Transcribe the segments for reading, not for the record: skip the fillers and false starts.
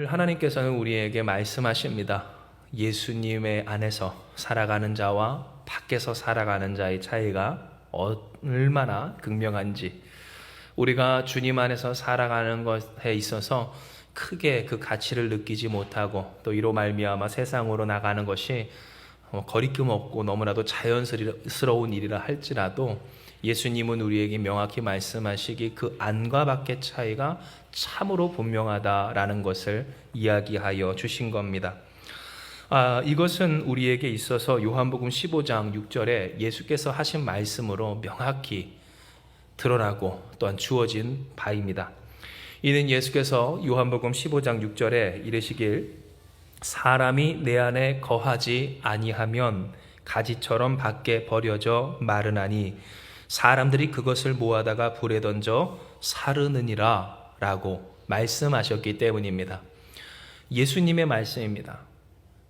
하나님께서는 우리에게 말씀하십니다. 예수님의 안에서 살아가는 자와 밖에서 살아가는 자의 차이가 얼마나 극명한지, 우리가 주님 안에서 살아가는 것에 있어서 크게 그 가치를 느끼지 못하고 또 이로 말미암아 세상으로 나가는 것이 거리낌 없고 너무나도 자연스러운 일이라 할지라도 예수님은 우리에게 명확히 말씀하시기 그 안과 밖의 차이가 참으로 분명하다라는 것을 이야기하여 주신 겁니다. 이것은 우리에게 있어서 요한복음 15장 6절에 예수께서 하신 말씀으로 명확히 드러나고 또한 주어진 바입니다. 이는 예수께서 요한복음 15장 6절에 이르시길 사람이 내 안에 거하지 아니하면 가지처럼 밖에 버려져 마르나니 사람들이 그것을 모아다가 불에 던져 사르느니라 라고 말씀하셨기 때문입니다. 예수님의 말씀입니다.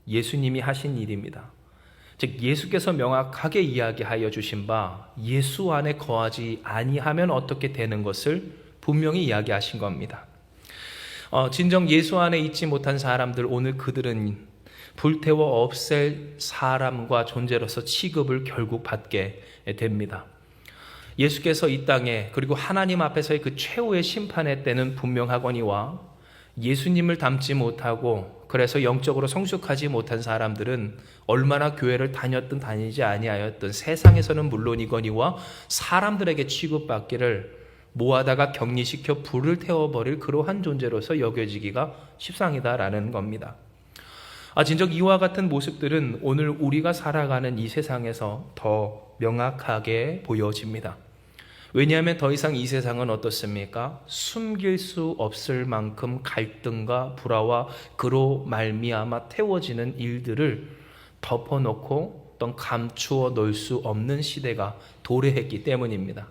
예수님이 하신 일입니다. 즉 예수께서 명확하게 이야기하여 주신 바 예수 안에 거하지 아니하면 어떻게 되는 것을 분명히 이야기하신 겁니다. 진정 예수 안에 있지 못한 사람들, 오늘 그들은 불태워 없앨 사람과 존재로서 취급을 결국 받게 됩니다. 예수께서 이 땅에 그리고 하나님 앞에서의 그 최후의 심판의 때는 분명하거니와 예수님을 닮지 못하고 그래서 영적으로 성숙하지 못한 사람들은 얼마나 교회를 다녔든 다니지 아니하였든 세상에서는 물론이거니와 사람들에게 취급받기를 모아다가 격리시켜 불을 태워버릴 그러한 존재로서 여겨지기가 십상이다라는 겁니다. 진정 이와 같은 모습들은 오늘 우리가 살아가는 이 세상에서 더 명확하게 보여집니다. 왜냐하면 더 이상 이 세상은 어떻습니까? 숨길 수 없을 만큼 갈등과 불화와 그로 말미암아 태워지는 일들을 덮어놓고 또 감추어 놓을 수 없는 시대가 도래했기 때문입니다.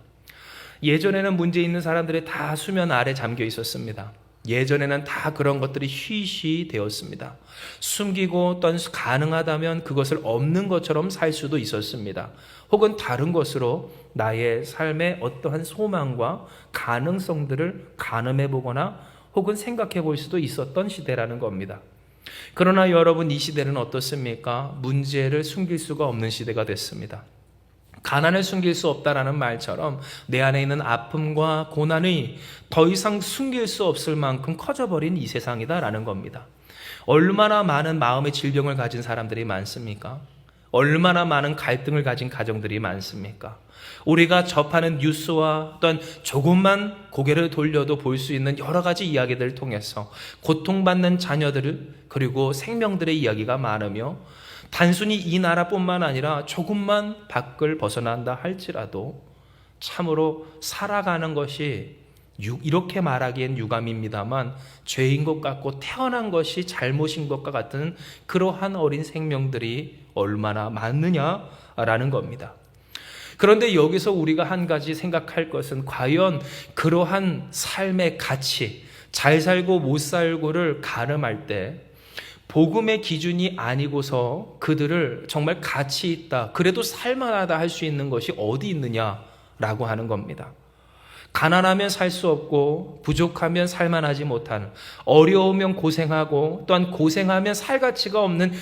예전에는 문제 있는 사람들이 다 수면 아래 잠겨 있었습니다. 예전에는 다 그런 것들이 쉬쉬 되었습니다. 숨기고 또 가능하다면 그것을 없는 것처럼 살 수도 있었습니다. 혹은 다른 것으로 나의 삶의 어떠한 소망과 가능성들을 가늠해 보거나 혹은 생각해 볼 수도 있었던 시대라는 겁니다. 그러나 여러분, 이 시대는 어떻습니까? 문제를 숨길 수가 없는 시대가 됐습니다. 가난을 숨길 수 없다라는 말처럼 내 안에 있는 아픔과 고난이 더 이상 숨길 수 없을 만큼 커져버린 이 세상이다라는 겁니다. 얼마나 많은 마음의 질병을 가진 사람들이 많습니까? 얼마나 많은 갈등을 가진 가정들이 많습니까? 우리가 접하는 뉴스와 또한 조금만 고개를 돌려도 볼 수 있는 여러 가지 이야기들을 통해서 고통받는 자녀들 그리고 생명들의 이야기가 많으며 단순히 이 나라뿐만 아니라 조금만 밖을 벗어난다 할지라도 참으로 살아가는 것이 이렇게 말하기엔 유감입니다만 죄인 것 같고 태어난 것이 잘못인 것과 같은 그러한 어린 생명들이 얼마나 많느냐라는 겁니다. 그런데 여기서 우리가 한 가지 생각할 것은 과연 그러한 삶의 가치, 잘 살고 못 살고를 가늠할 때 복음의 기준이 아니고서 그들을 정말 가치 있다, 그래도 살만하다 할 수 있는 것이 어디 있느냐라고 하는 겁니다. 가난하면 살 수 없고 부족하면 살만하지 못하는, 어려우면 고생하고 또한 고생하면 살 가치가 없는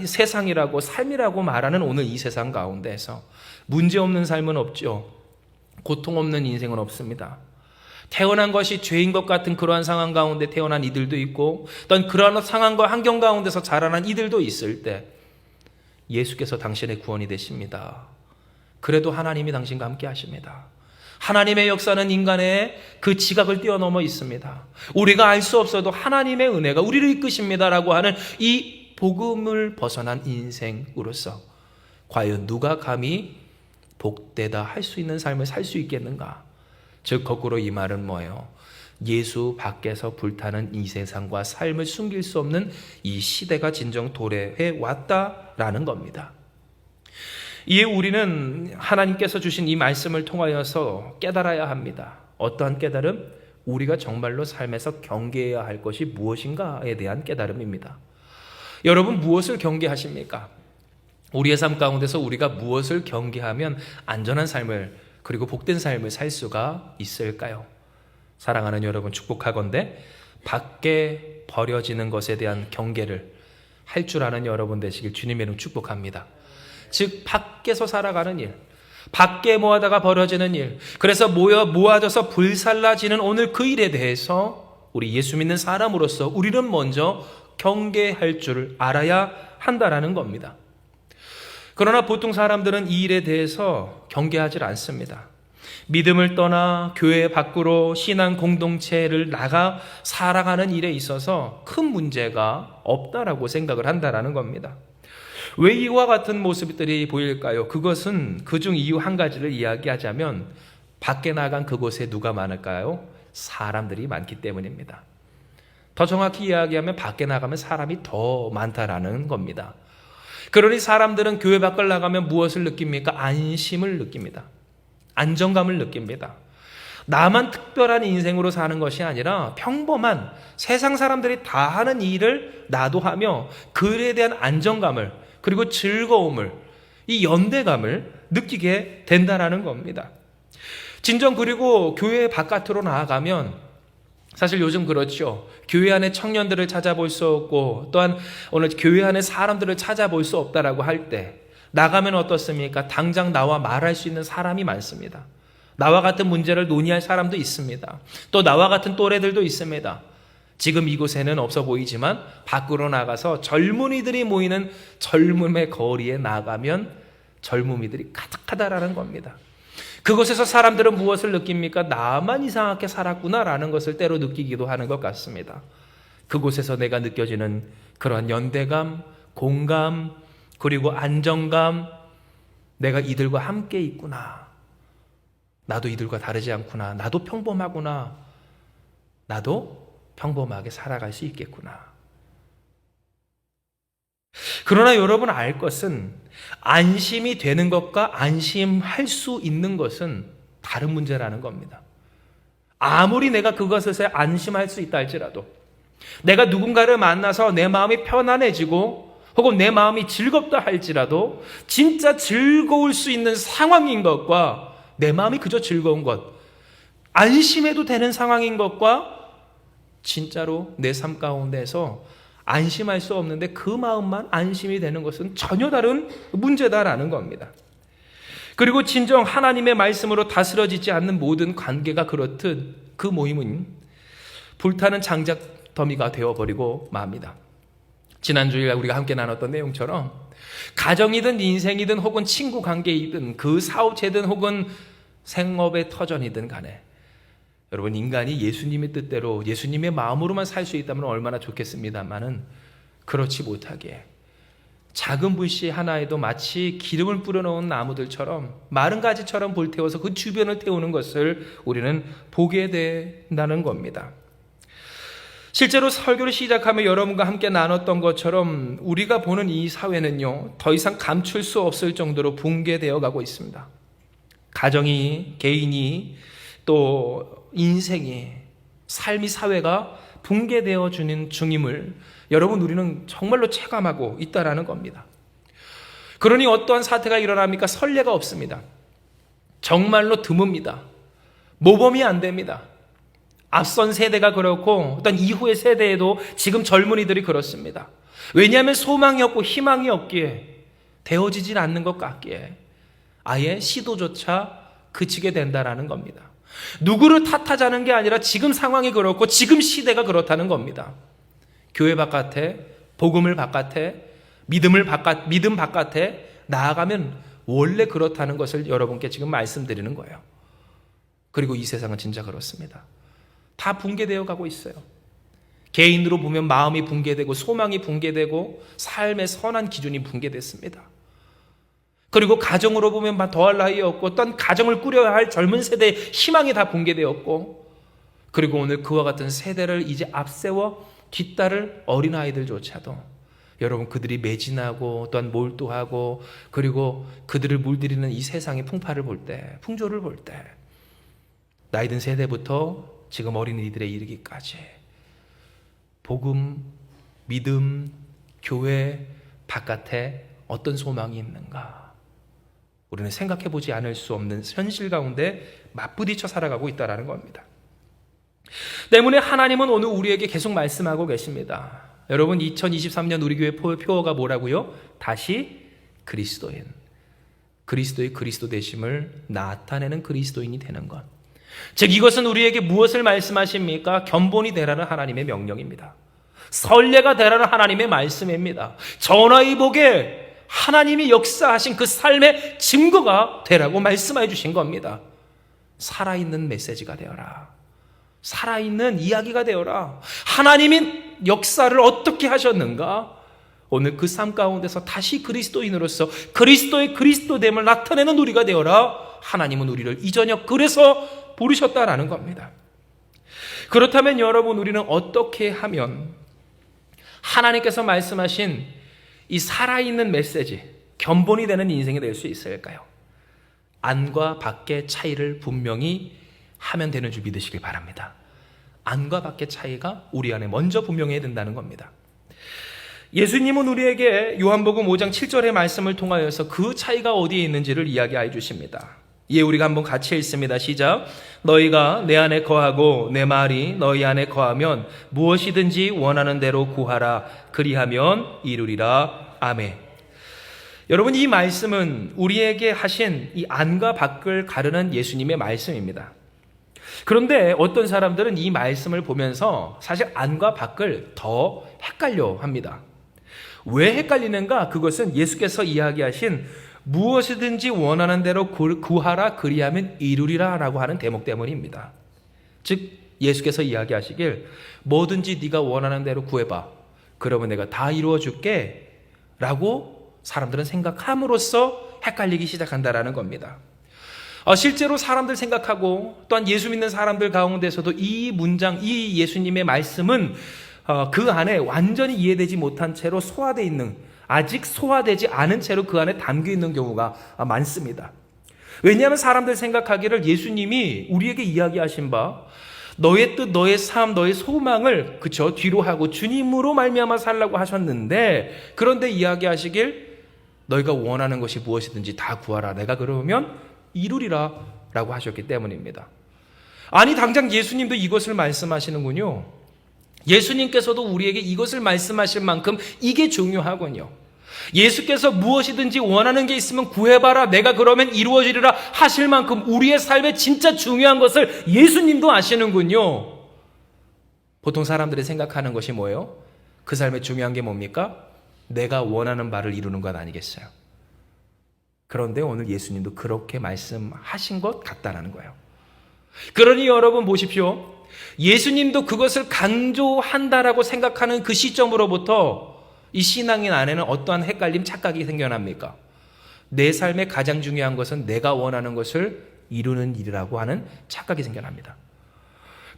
세상이라고, 삶이라고 말하는 오늘 이 세상 가운데에서 문제 없는 삶은 없죠. 고통 없는 인생은 없습니다. 태어난 것이 죄인 것 같은 그러한 상황 가운데 태어난 이들도 있고 또한 그러한 상황과 환경 가운데서 자라난 이들도 있을 때 예수께서 당신의 구원이 되십니다. 그래도 하나님이 당신과 함께 하십니다. 하나님의 역사는 인간의 그 지각을 뛰어넘어 있습니다. 우리가 알 수 없어도 하나님의 은혜가 우리를 이끄십니다라고 하는 이 복음을 벗어난 인생으로서 과연 누가 감히 복되다 할 수 있는 삶을 살 수 있겠는가? 즉 거꾸로 이 말은 뭐예요? 예수 밖에서 불타는 이 세상과 삶을 숨길 수 없는 이 시대가 진정 도래해 왔다라는 겁니다. 이에 우리는 하나님께서 주신 이 말씀을 통하여서 깨달아야 합니다. 어떠한 깨달음? 우리가 정말로 삶에서 경계해야 할 것이 무엇인가에 대한 깨달음입니다. 여러분, 무엇을 경계하십니까? 우리의 삶 가운데서 우리가 무엇을 경계하면 안전한 삶을 그리고 복된 삶을 살 수가 있을까요? 사랑하는 여러분, 축복하건대 밖에 버려지는 것에 대한 경계를 할 줄 아는 여러분 되시길 주님의 이름 축복합니다. 즉 밖에서 살아가는 일, 밖에 모아다가 버려지는 일, 그래서 모아져서 불살라지는 오늘 그 일에 대해서 우리 예수 믿는 사람으로서 우리는 먼저 경계할 줄 알아야 한다라는 겁니다. 그러나 보통 사람들은 이 일에 대해서 경계하지 않습니다. 믿음을 떠나 교회 밖으로 신앙 공동체를 나가 살아가는 일에 있어서 큰 문제가 없다라고 생각을 한다라는 겁니다. 왜 이와 같은 모습들이 보일까요? 그것은 그중 이유 한 가지를 이야기하자면 밖에 나간 그곳에 누가 많을까요? 사람들이 많기 때문입니다. 더 정확히 이야기하면 밖에 나가면 사람이 더 많다라는 겁니다. 그러니 사람들은 교회 밖을 나가면 무엇을 느낍니까? 안심을 느낍니다. 안정감을 느낍니다. 나만 특별한 인생으로 사는 것이 아니라 평범한 세상 사람들이 다 하는 일을 나도 하며 그 일에 대한 안정감을 그리고 즐거움을, 이 연대감을 느끼게 된다는 겁니다. 진정 그리고 교회 바깥으로 나아가면 사실 요즘 그렇죠. 교회 안에 청년들을 찾아볼 수 없고 또한 오늘 교회 안에 사람들을 찾아볼 수 없다라고 할 때 나가면 어떻습니까? 당장 나와 말할 수 있는 사람이 많습니다. 나와 같은 문제를 논의할 사람도 있습니다. 또 나와 같은 또래들도 있습니다. 지금 이곳에는 없어 보이지만 밖으로 나가서 젊은이들이 모이는 젊음의 거리에 나가면 젊은이들이 가득하다라는 겁니다. 그곳에서 사람들은 무엇을 느낍니까? 나만 이상하게 살았구나라는 것을 때로 느끼기도 하는 것 같습니다. 그곳에서 내가 느껴지는 그러한 연대감, 공감, 그리고 안정감, 내가 이들과 함께 있구나. 나도 이들과 다르지 않구나. 나도 평범하구나. 나도 평범하게 살아갈 수 있겠구나. 그러나 여러분 알 것은 안심이 되는 것과 안심할 수 있는 것은 다른 문제라는 겁니다. 아무리 내가 그것에 안심할 수 있다 할지라도 내가 누군가를 만나서 내 마음이 편안해지고 혹은 내 마음이 즐겁다 할지라도 진짜 즐거울 수 있는 상황인 것과 내 마음이 그저 즐거운 것, 안심해도 되는 상황인 것과 진짜로 내 삶 가운데서 안심할 수 없는데 그 마음만 안심이 되는 것은 전혀 다른 문제다라는 겁니다. 그리고 진정 하나님의 말씀으로 다스려지지 않는 모든 관계가 그렇듯 그 모임은 불타는 장작 더미가 되어버리고 맙니다. 지난주에 우리가 함께 나눴던 내용처럼 가정이든 인생이든 혹은 친구 관계이든 그 사업체든 혹은 생업의 터전이든 간에 여러분 인간이 예수님의 뜻대로 예수님의 마음으로만 살 수 있다면 얼마나 좋겠습니다만은 그렇지 못하게 작은 불씨 하나에도 마치 기름을 뿌려놓은 나무들처럼 마른 가지처럼 불태워서 그 주변을 태우는 것을 우리는 보게 된다는 겁니다. 실제로 설교를 시작하며 여러분과 함께 나눴던 것처럼 우리가 보는 이 사회는요, 더 이상 감출 수 없을 정도로 붕괴되어 가고 있습니다. 가정이, 개인이, 또 인생이, 삶이, 사회가 붕괴되어 주는 중임을 여러분 우리는 정말로 체감하고 있다라는 겁니다. 그러니 어떠한 사태가 일어납니까? 선례가 없습니다. 정말로 드뭅니다. 모범이 안 됩니다. 앞선 세대가 그렇고 어떤 이후의 세대에도 지금 젊은이들이 그렇습니다. 왜냐하면 소망이 없고 희망이 없기에 되어지질 않는 것 같기에 아예 시도조차 그치게 된다라는 겁니다. 누구를 탓하자는 게 아니라 지금 상황이 그렇고 지금 시대가 그렇다는 겁니다. 교회 바깥에, 복음을 바깥에, 믿음 바깥에 나아가면 원래 그렇다는 것을 여러분께 지금 말씀드리는 거예요. 그리고 이 세상은 진짜 그렇습니다. 다 붕괴되어 가고 있어요. 개인으로 보면 마음이 붕괴되고 소망이 붕괴되고 삶의 선한 기준이 붕괴됐습니다. 그리고 가정으로 보면 더할 나위 없고 어떤 가정을 꾸려야 할 젊은 세대의 희망이 다 붕괴되었고 그리고 오늘 그와 같은 세대를 이제 앞세워 뒤따를 어린아이들조차도 여러분 그들이 매진하고 또한 몰두하고 그리고 그들을 물들이는 이 세상의 풍파를 볼 때 풍조를 볼 때 나이든 세대부터 지금 어린이들에 이르기까지 복음, 믿음, 교회 바깥에 어떤 소망이 있는가 우리는 생각해보지 않을 수 없는 현실 가운데 맞부딪혀 살아가고 있다는 겁니다. 때문에 하나님은 오늘 우리에게 계속 말씀하고 계십니다. 여러분, 2023년 우리 교회 표어가 뭐라고요? 다시 그리스도인. 그리스도의 그리스도 되심을 나타내는 그리스도인이 되는 것. 즉 이것은 우리에게 무엇을 말씀하십니까? 견본이 되라는 하나님의 명령입니다. 선례가 되라는 하나님의 말씀입니다. 전화위복에 하나님이 역사하신 그 삶의 증거가 되라고 말씀해 주신 겁니다. 살아있는 메시지가 되어라. 살아있는 이야기가 되어라. 하나님이 역사를 어떻게 하셨는가? 오늘 그 삶 가운데서 다시 그리스도인으로서 그리스도의 그리스도됨을 나타내는 우리가 되어라. 하나님은 우리를 이 저녁 그래서 부르셨다라는 겁니다. 그렇다면 여러분, 우리는 어떻게 하면 하나님께서 말씀하신 이 살아있는 메시지, 견본이 되는 인생이 될 수 있을까요? 안과 밖의 차이를 분명히 하면 되는 줄 믿으시길 바랍니다. 안과 밖의 차이가 우리 안에 먼저 분명해야 된다는 겁니다. 예수님은 우리에게 요한복음 5장 7절의 말씀을 통하여서 그 차이가 어디에 있는지를 이야기해 주십니다. 예, 우리가 한번 같이 읽습니다. 시작. 너희가 내 안에 거하고 내 말이 너희 안에 거하면 무엇이든지 원하는 대로 구하라. 그리하면 이루리라. 아멘. 여러분, 이 말씀은 우리에게 하신 이 안과 밖을 가르는 예수님의 말씀입니다. 그런데 어떤 사람들은 이 말씀을 보면서 사실 안과 밖을 더 헷갈려 합니다. 왜 헷갈리는가? 그것은 예수께서 이야기하신 무엇이든지 원하는 대로 구하라 그리하면 이루리라 라고 하는 대목 때문입니다. 즉 예수께서 이야기하시길 뭐든지 네가 원하는 대로 구해봐. 그러면 내가 다 이루어 줄게 라고 사람들은 생각함으로써 헷갈리기 시작한다라는 겁니다. 실제로 사람들 생각하고 또한 예수 믿는 사람들 가운데서도 이 문장, 이 예수님의 말씀은 그 안에 완전히 이해되지 못한 채로 소화되어 있는, 아직 소화되지 않은 채로 그 안에 담겨 있는 경우가 많습니다. 왜냐하면 사람들 생각하기를 예수님이 우리에게 이야기하신 바 너의 뜻, 너의 삶, 너의 소망을 뒤로 하고 주님으로 말미암아 살라고 하셨는데, 그런데 이야기하시길 너희가 원하는 것이 무엇이든지 다 구하라. 내가 그러면 이루리라 라고 하셨기 때문입니다. 아니, 당장 예수님도 이것을 말씀하시는군요. 예수님께서도 우리에게 이것을 말씀하실 만큼 이게 중요하군요. 예수께서 무엇이든지 원하는 게 있으면 구해봐라. 내가 그러면 이루어지리라 하실 만큼 우리의 삶에 진짜 중요한 것을 예수님도 아시는군요. 보통 사람들이 생각하는 것이 뭐예요? 그 삶에 중요한 게 뭡니까? 내가 원하는 바를 이루는 것 아니겠어요? 그런데 오늘 예수님도 그렇게 말씀하신 것 같다라는 거예요. 그러니 여러분 보십시오. 예수님도 그것을 강조한다라고 생각하는 그 시점으로부터 이 신앙인 안에는 어떠한 헷갈림, 착각이 생겨납니까? 내 삶에 가장 중요한 것은 내가 원하는 것을 이루는 일이라고 하는 착각이 생겨납니다.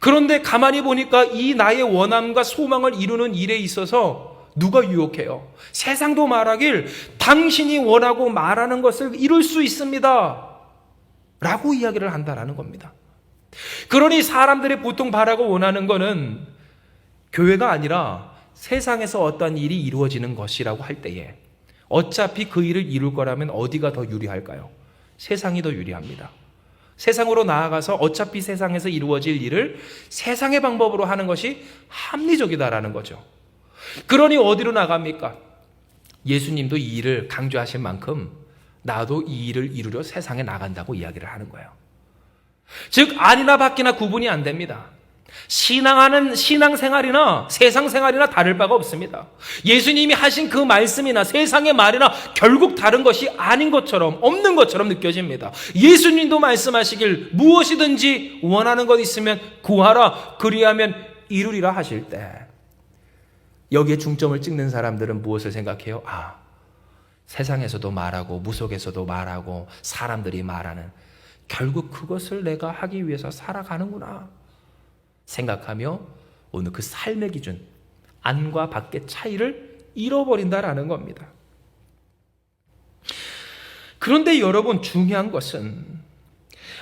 그런데 가만히 보니까 이 나의 원함과 소망을 이루는 일에 있어서 누가 유혹해요? 세상도 말하길 당신이 원하고 말하는 것을 이룰 수 있습니다 라고 이야기를 한다라는 겁니다. 그러니 사람들이 보통 바라고 원하는 것은 교회가 아니라 세상에서 어떤 일이 이루어지는 것이라고 할 때에 어차피 그 일을 이룰 거라면 어디가 더 유리할까요? 세상이 더 유리합니다. 세상으로 나아가서 어차피 세상에서 이루어질 일을 세상의 방법으로 하는 것이 합리적이다라는 거죠. 그러니 어디로 나갑니까? 예수님도 이 일을 강조하실 만큼 나도 이 일을 이루려 세상에 나간다고 이야기를 하는 거예요. 즉 아니나 밖이나 구분이 안 됩니다. 신앙생활이나 세상생활이나 다를 바가 없습니다. 예수님이 하신 그 말씀이나 세상의 말이나 결국 다른 것이 아닌 것처럼, 없는 것처럼 느껴집니다. 예수님도 말씀하시길 무엇이든지 원하는 것 있으면 구하라 그리하면 이루리라 하실 때 여기에 중점을 찍는 사람들은 무엇을 생각해요? 세상에서도 말하고 무속에서도 말하고 사람들이 말하는, 결국 그것을 내가 하기 위해서 살아가는구나 생각하며 오늘 그 삶의 기준, 안과 밖의 차이를 잃어버린다라는 겁니다. 그런데 여러분, 중요한 것은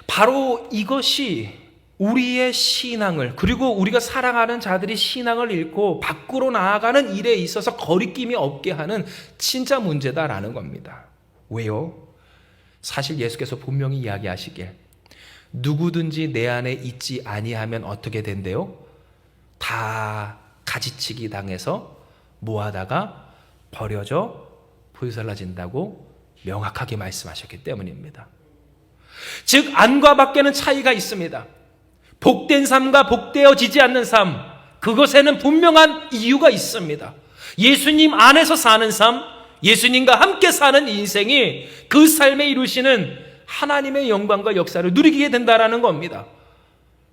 바로 이것이 우리의 신앙을, 그리고 우리가 사랑하는 자들이 신앙을 잃고 밖으로 나아가는 일에 있어서 거리낌이 없게 하는 진짜 문제다라는 겁니다. 왜요? 사실 예수께서 분명히 이야기하시길 누구든지 내 안에 있지 아니하면 어떻게 된대요? 다 가지치기 당해서 뭐하다가 버려져 불살라진다고 명확하게 말씀하셨기 때문입니다. 즉 안과 밖에는 차이가 있습니다. 복된 삶과 복되어지지 않는 삶, 그것에는 분명한 이유가 있습니다. 예수님 안에서 사는 삶, 예수님과 함께 사는 인생이 그 삶에 이루시는 하나님의 영광과 역사를 누리게 된다라는 겁니다.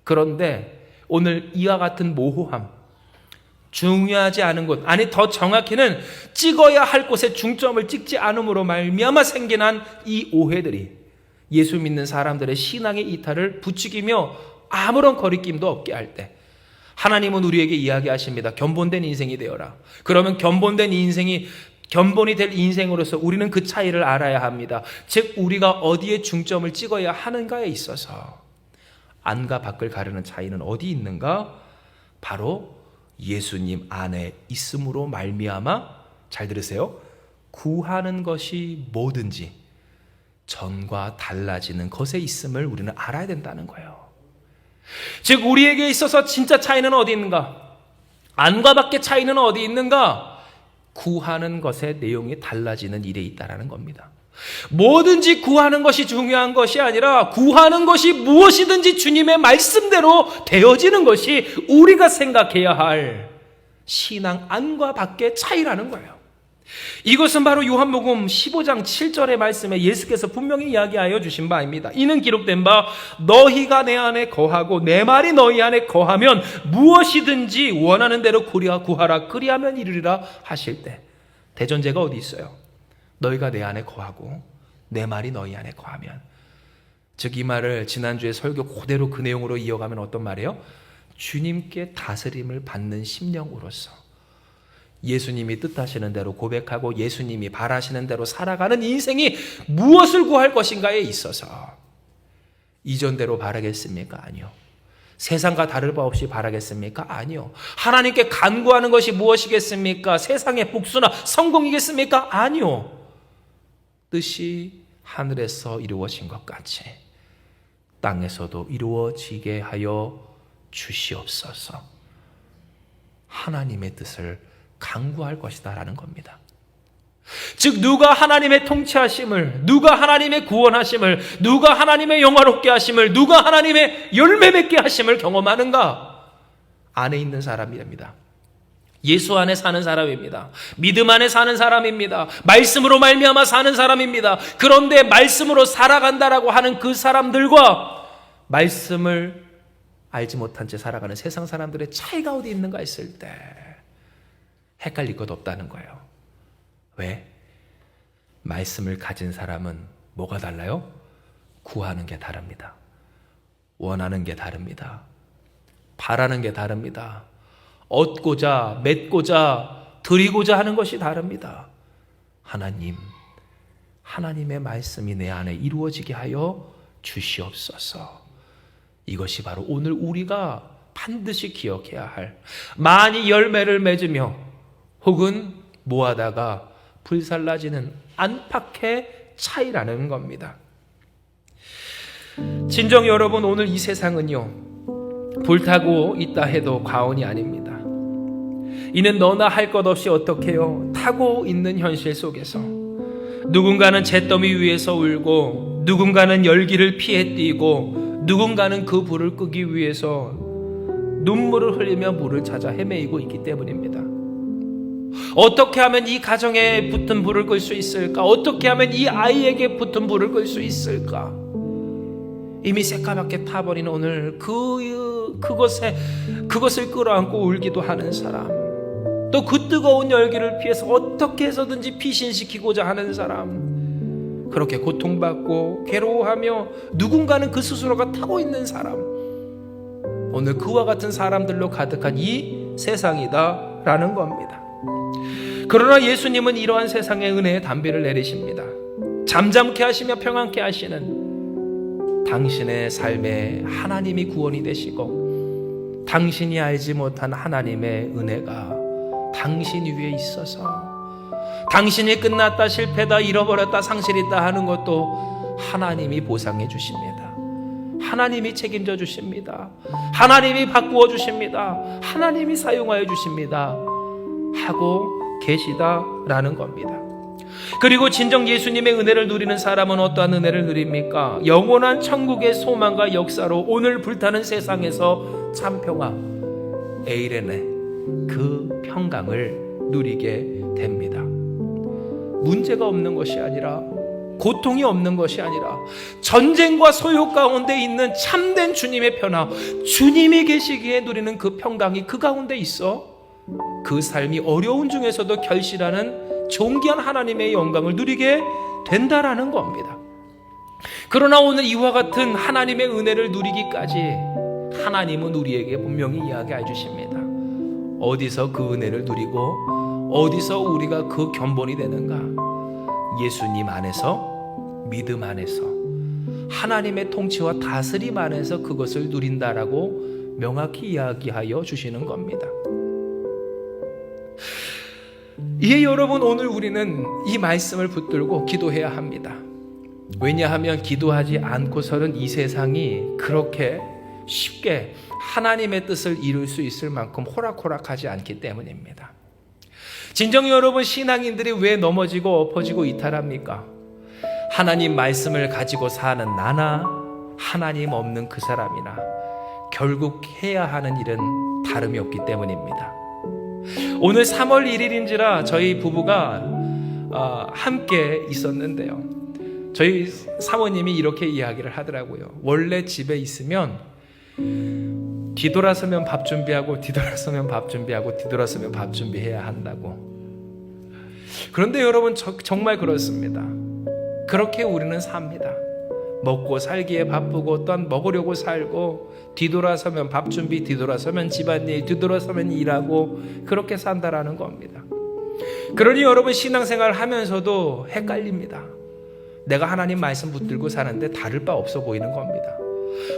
그런데 오늘 이와 같은 모호함, 중요하지 않은 곳, 아니 더 정확히는 찍어야 할 곳에 중점을 찍지 않음으로 말미암아 생겨난 이 오해들이 예수 믿는 사람들의 신앙의 이탈을 부추기며 아무런 거리낌도 없게 할 때 하나님은 우리에게 이야기하십니다. 견본된 인생이 되어라. 그러면 견본된 인생이 견본이 될 인생으로서 우리는 그 차이를 알아야 합니다. 즉 우리가 어디에 중점을 찍어야 하는가에 있어서 안과 밖을 가르는 차이는 어디 있는가? 바로 예수님 안에 있음으로 말미암아, 잘 들으세요, 구하는 것이 뭐든지 전과 달라지는 것에 있음을 우리는 알아야 된다는 거예요. 즉 우리에게 있어서 진짜 차이는 어디 있는가? 안과 밖의 차이는 어디 있는가? 구하는 것의 내용이 달라지는 일에 있다는 겁니다. 뭐든지 구하는 것이 중요한 것이 아니라 구하는 것이 무엇이든지 주님의 말씀대로 되어지는 것이 우리가 생각해야 할 신앙 안과 밖의 차이라는 거예요. 이것은 바로 요한복음 15장 7절의 말씀에 예수께서 분명히 이야기하여 주신 바입니다. 이는 기록된 바 너희가 내 안에 거하고 내 말이 너희 안에 거하면 무엇이든지 원하는 대로 구하라 그리하면 이루리라 하실 때, 대전제가 어디 있어요? 너희가 내 안에 거하고 내 말이 너희 안에 거하면. 즉 이 말을 지난주에 설교 그대로 그 내용으로 이어가면 어떤 말이에요? 주님께 다스림을 받는 심령으로서 예수님이 뜻하시는 대로 고백하고 예수님이 바라시는 대로 살아가는 인생이 무엇을 구할 것인가에 있어서 이전대로 바라겠습니까? 아니요. 세상과 다를 바 없이 바라겠습니까? 아니요. 하나님께 간구하는 것이 무엇이겠습니까? 세상의 복수나 성공이겠습니까? 아니요. 뜻이 하늘에서 이루어진 것 같이 땅에서도 이루어지게 하여 주시옵소서. 하나님의 뜻을 간구할 것이다라는 겁니다. 즉 누가 하나님의 통치하심을, 누가 하나님의 구원하심을, 누가 하나님의 영화롭게 하심을, 누가 하나님의 열매 맺게 하심을 경험하는가? 안에 있는 사람입니다. 예수 안에 사는 사람입니다. 믿음 안에 사는 사람입니다. 말씀으로 말미암아 사는 사람입니다. 그런데 말씀으로 살아간다라고 하는 그 사람들과 말씀을 알지 못한 채 살아가는 세상 사람들의 차이가 어디 있는가 했을 때 헷갈릴 것 없다는 거예요. 왜? 말씀을 가진 사람은 뭐가 달라요? 구하는 게 다릅니다. 원하는 게 다릅니다. 바라는 게 다릅니다. 얻고자, 맺고자, 드리고자 하는 것이 다릅니다. 하나님의 말씀이 내 안에 이루어지게 하여 주시옵소서. 이것이 바로 오늘 우리가 반드시 기억해야 할, 많이 열매를 맺으며 혹은 모아다가 불살라지는 안팎의 차이라는 겁니다. 진정 여러분, 오늘 이 세상은요 불타고 있다 해도 과언이 아닙니다. 이는 너나 할 것 없이 어떻게 해요? 타고 있는 현실 속에서 누군가는 잿더미 위에서 울고, 누군가는 열기를 피해 뛰고, 누군가는 그 불을 끄기 위해서 눈물을 흘리며 물을 찾아 헤매이고 있기 때문입니다. 어떻게 하면 이 가정에 붙은 불을 끌 수 있을까? 어떻게 하면 이 아이에게 붙은 불을 끌 수 있을까? 이미 새까맣게 타버린 오늘 그것을 끌어안고 울기도 하는 사람, 또 그 뜨거운 열기를 피해서 어떻게 해서든지 피신시키고자 하는 사람, 그렇게 고통받고 괴로워하며 누군가는 그 스스로가 타고 있는 사람, 오늘 그와 같은 사람들로 가득한 이 세상이다라는 겁니다. 그러나 예수님은 이러한 세상의 은혜의 담비를 내리십니다. 잠잠케 하시며 평안케 하시는 당신의 삶에 하나님이 구원이 되시고, 당신이 알지 못한 하나님의 은혜가 당신 위에 있어서 당신이 끝났다, 실패다, 잃어버렸다, 상실했다 하는 것도 하나님이 보상해 주십니다. 하나님이 책임져 주십니다. 하나님이 바꾸어 주십니다. 하나님이 사용하여 주십니다. 하고 계시다라는 겁니다. 그리고 진정 예수님의 은혜를 누리는 사람은 어떠한 은혜를 누립니까? 영원한 천국의 소망과 역사로 오늘 불타는 세상에서 참 평화, 에이레네, 그 평강을 누리게 됩니다. 문제가 없는 것이 아니라, 고통이 없는 것이 아니라, 전쟁과 소요 가운데 있는 참된 주님의 평화, 주님이 계시기에 누리는 그 평강이 그 가운데 있어 그 삶이 어려운 중에서도 결실하는 존귀한 하나님의 영광을 누리게 된다라는 겁니다. 그러나 오늘 이와 같은 하나님의 은혜를 누리기까지 하나님은 우리에게 분명히 이야기해 주십니다. 어디서 그 은혜를 누리고 어디서 우리가 그 견본이 되는가? 예수님 안에서, 믿음 안에서, 하나님의 통치와 다스림 안에서 그것을 누린다라고 명확히 이야기하여 주시는 겁니다. 이에 여러분, 오늘 우리는 이 말씀을 붙들고 기도해야 합니다. 왜냐하면 기도하지 않고서는 이 세상이 그렇게 쉽게 하나님의 뜻을 이룰 수 있을 만큼 호락호락하지 않기 때문입니다. 진정 여러분, 신앙인들이 왜 넘어지고 엎어지고 이탈합니까? 하나님 말씀을 가지고 사는 나나 하나님 없는 그 사람이나 결국 해야 하는 일은 다름이 없기 때문입니다. 오늘 3월 1일인지라 저희 부부가 함께 있었는데요, 저희 사모님이 이렇게 이야기를 하더라고요. 원래 집에 있으면 뒤돌아서면 밥 준비하고 뒤돌아서면 밥 준비하고 뒤돌아서면 밥 준비해야 한다고. 그런데 여러분, 정말 그렇습니다. 그렇게 우리는 삽니다. 먹고 살기에 바쁘고 또한 먹으려고 살고, 뒤돌아서면 밥 준비, 뒤돌아서면 집안일, 뒤돌아서면 일하고, 그렇게 산다라는 겁니다. 그러니 여러분, 신앙생활 하면서도 헷갈립니다. 내가 하나님 말씀 붙들고 사는데 다를 바 없어 보이는 겁니다.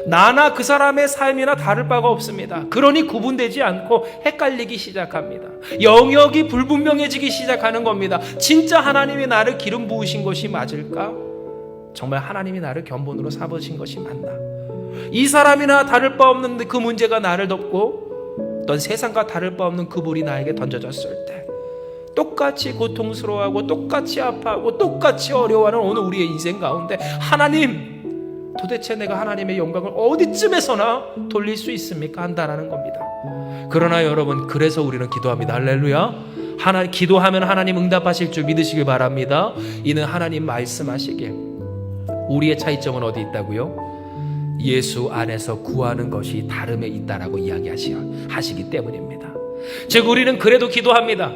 나나 그 사람의 삶이나 다를 바가 없습니다. 그러니 구분되지 않고 헷갈리기 시작합니다. 영역이 불분명해지기 시작하는 겁니다. 진짜 하나님이 나를 기름 부으신 것이 맞을까? 정말 하나님이 나를 견본으로 삼으신 것이 맞나? 이 사람이나 다를 바 없는 그 문제가 나를 덮고 어떤 세상과 다를 바 없는 그 불이 나에게 던져졌을 때 똑같이 고통스러워하고 똑같이 아파하고 똑같이 어려워하는 오늘 우리의 인생 가운데 하나님, 도대체 내가 하나님의 영광을 어디쯤에서나 돌릴 수 있습니까? 한다라는 겁니다. 그러나 여러분, 그래서 우리는 기도합니다. 할렐루야. 기도하면 하나님 응답하실 줄 믿으시길 바랍니다. 이는 하나님 말씀하시길, 우리의 차이점은 어디 있다고요? 예수 안에서 구하는 것이 다름에 있다라고 이야기하시기 때문입니다. 즉 우리는 그래도 기도합니다.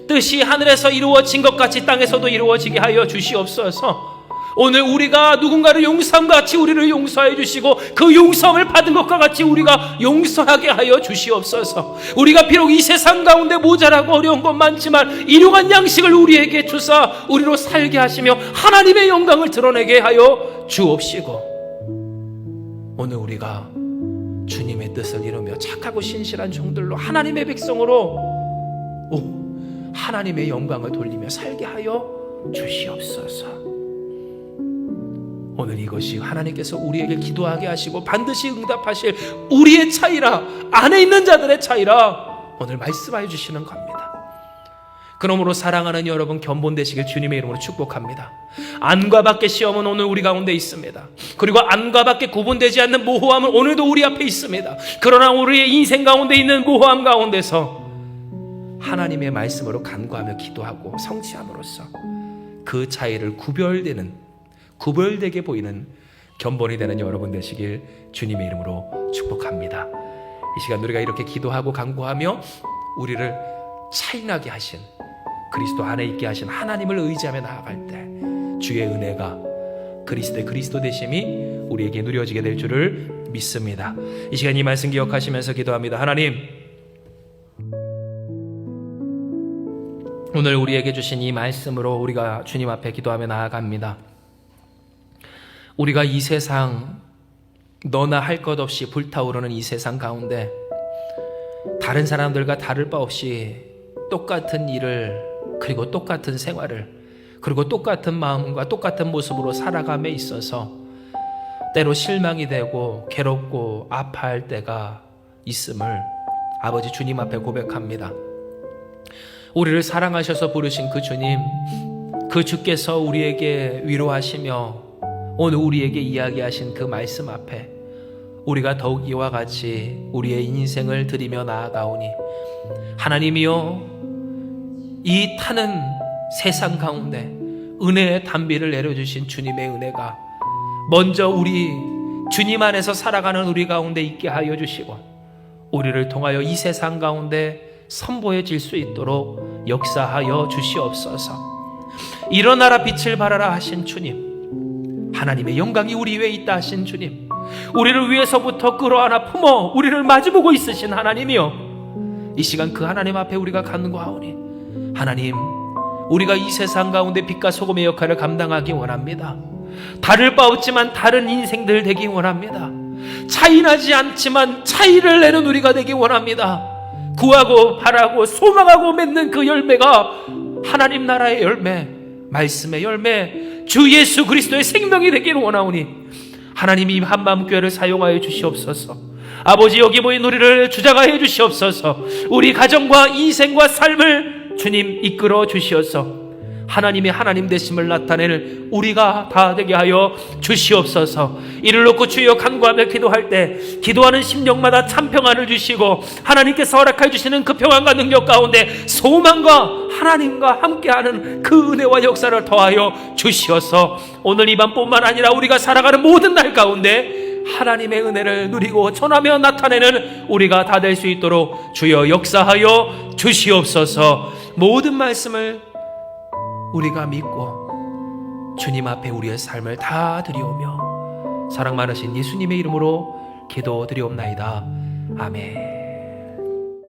뜻이 하늘에서 이루어진 것 같이 땅에서도 이루어지게 하여 주시옵소서. 오늘 우리가 누군가를 용서함과 같이 우리를 용서해 주시고, 그 용서함을 받은 것과 같이 우리가 용서하게 하여 주시옵소서. 우리가 비록 이 세상 가운데 모자라고 어려운 것 많지만 일용한 양식을 우리에게 주사 우리로 살게 하시며 하나님의 영광을 드러내게 하여 주옵시고, 오늘 우리가 주님의 뜻을 이루며 착하고 신실한 종들로 하나님의 백성으로 하나님의 영광을 돌리며 살게 하여 주시옵소서. 오늘 이것이 하나님께서 우리에게 기도하게 하시고 반드시 응답하실 우리의 차이라, 안에 있는 자들의 차이라 오늘 말씀하여 주시는 겁니다. 그러므로 사랑하는 여러분, 견본되시길 주님의 이름으로 축복합니다. 안과 밖의 시험은 오늘 우리 가운데 있습니다. 그리고 안과 밖에 구분되지 않는 모호함은 오늘도 우리 앞에 있습니다. 그러나 우리의 인생 가운데 있는 모호함 가운데서 하나님의 말씀으로 간구하며 기도하고 성취함으로써 그 차이를 구별되게 보이는 견본이 되는 여러분 되시길 주님의 이름으로 축복합니다. 이 시간 우리가 이렇게 기도하고 간구하며 우리를 차이나게 하신, 그리스도 안에 있게 하신 하나님을 의지하며 나아갈 때 주의 은혜가, 그리스도의 그리스도 되심이 우리에게 누려지게 될 줄을 믿습니다. 이 시간 이 말씀 기억하시면서 기도합니다. 하나님, 오늘 우리에게 주신 이 말씀으로 우리가 주님 앞에 기도하며 나아갑니다. 우리가 이 세상, 너나 할 것 없이 불타오르는 이 세상 가운데 다른 사람들과 다를 바 없이 똑같은 일을, 그리고 똑같은 생활을, 그리고 똑같은 마음과 똑같은 모습으로 살아감에 있어서 때로 실망이 되고 괴롭고 아파할 때가 있음을 아버지 주님 앞에 고백합니다. 우리를 사랑하셔서 부르신 그 주님, 그 주께서 우리에게 위로하시며 오늘 우리에게 이야기하신 그 말씀 앞에 우리가 더욱 이와 같이 우리의 인생을 드리며 나아가오니 하나님이여, 이 타는 세상 가운데 은혜의 단비를 내려주신 주님의 은혜가 먼저 우리 주님 안에서 살아가는 우리 가운데 있게 하여 주시고 우리를 통하여 이 세상 가운데 선보여질 수 있도록 역사하여 주시옵소서. 일어나라 빛을 발하라 하신 주님, 하나님의 영광이 우리 위에 있다 하신 주님, 우리를 위해서부터 끌어안아 품어 우리를 마주보고 있으신 하나님이여, 이 시간 그 하나님 앞에 우리가 간구하오니 하나님, 우리가 이 세상 가운데 빛과 소금의 역할을 감당하기 원합니다. 다를 바 없지만 다른 인생들 되기 원합니다. 차이나지 않지만 차이를 내는 우리가 되기 원합니다. 구하고 바라고 소망하고 맺는 그 열매가 하나님 나라의 열매, 말씀의 열매, 주 예수 그리스도의 생명이 되기를 원하오니 하나님이 한마음교회를 사용하여 주시옵소서. 아버지, 여기 모인 우리를 주장하여 주시옵소서. 우리 가정과 인생과 삶을 주님 이끌어 주시옵소서. 하나님의 하나님 되심을 나타내는 우리가 다 되게 하여 주시옵소서. 이를 놓고 주여 간구하며 기도할 때 기도하는 심령마다 참 평안을 주시고 하나님께서 허락해 주시는 그 평안과 능력 가운데 소망과 하나님과 함께하는 그 은혜와 역사를 더하여 주시옵소서. 오늘 이 밤뿐만 아니라 우리가 살아가는 모든 날 가운데 하나님의 은혜를 누리고 전하며 나타내는 우리가 다 될 수 있도록 주여 역사하여 주시옵소서. 모든 말씀을 우리가 믿고 주님 앞에 우리의 삶을 다 드리오며 사랑 많으신 예수님의 이름으로 기도드리옵나이다. 아멘.